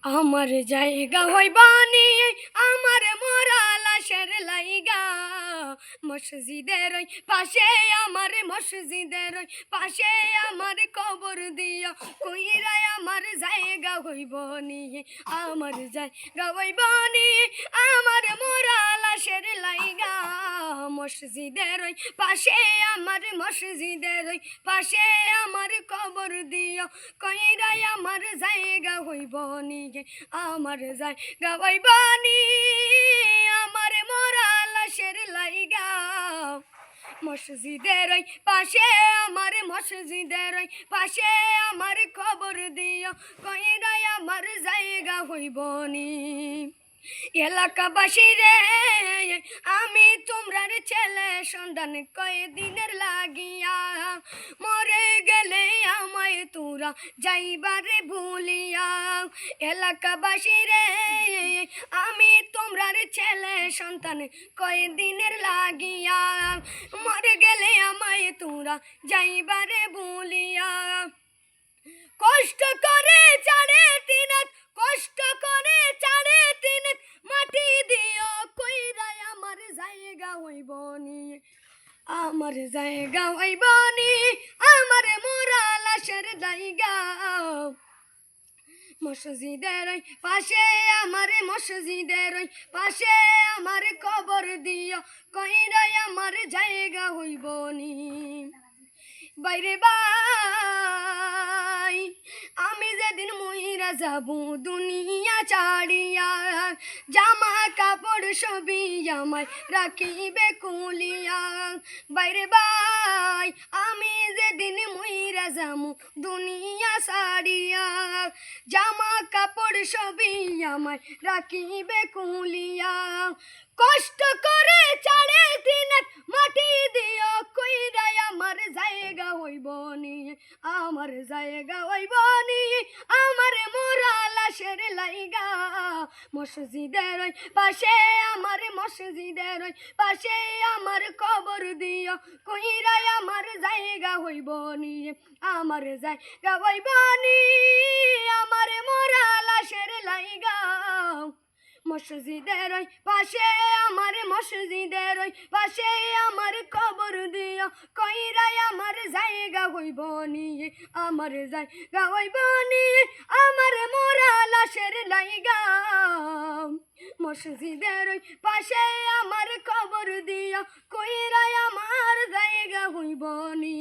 আমার জায়গা হইবানি আমার মোরা লাশের লাইগা মসজিদের ওই পাশে আমার মসজিদের ওই পাশে আমার কবর দিও কইরাই আমার জায়গা হইবনি আমার জায়গা হইবনি আমার মোরা লাশের লাইগা মসজিদের ওই পাশে আমার মসজিদের ওই পাশে আমার কবর দিও কইরাই আমার জায়গা হইবনি আমার জায়গা হইবনি আমার মোরা লাশের লাইগা মসজিদের ওই পাশে আমার মসজিদের ওই পাশে আমার খবর দিও কইরাই আমার জায়গা হইবনি এলাকাবাসী রে আমি তোমরার ছেলে সন্ধান কয়েকদিনের লাগিয়া মরে গেলে আমায় তোরা যাইবারে ভুলিয়া এলাকাবাসী রে আমি তোমরার ছেলে সন্তান কয়েকদিনের লাগিয়া মরে গেলে আমায় তোরা যাইবারে ভুলিয়া কষ্ট করে চাড়ে তিনাত কষ্ট করে চাড়ে তিনাত মাটি দিও কইরাই আমার জায়গা হইবনি আমার জায়গা হইবনি আমার মোরা লাশের জায়গা মসজিদের ওই পাশে আমার মসজিদের ওই পাশে আমার কবর দিও কইরাই আমার জায়গা হইবনি বাইরে বাই আমি যেদিন মইরা যাব দুনিয়া ছাড়িয়া জামা কাপড় সবই আমায় রাখিবে কুলিয়া বাইরে বাই আমি যেদিন মইরা যাব দুনিয়া ছাড়িয়া জামা কাপড় সবই আমায় রাখিবে কুলিয়া কষ্ট করে চাড়ে দিন মাটি দিও কইরাই আমার জায়গা হইবনি আমার জায়গা হইবনি আমার মোরা লাশের লাইগা মসজিদের ওই পাশে আমার মসজিদের ওই পাশে আমার কবর দিও কইরাই আমার জায়গা হইবনি আমার জায়গা হইবনি আমার মোরা লাশের লাইগা মসজিদের ওই পাশে আমার মসজিদের ওই পাশে আমার কবর দিও কইরাই আমার জায়গা হইবনি আমার জায়গা হইবনি আমার মোরা লাশের লাইগা মসজিদের ওই পাশে আমার কবর দিও কইরাই আমার জায়গা হইবনি।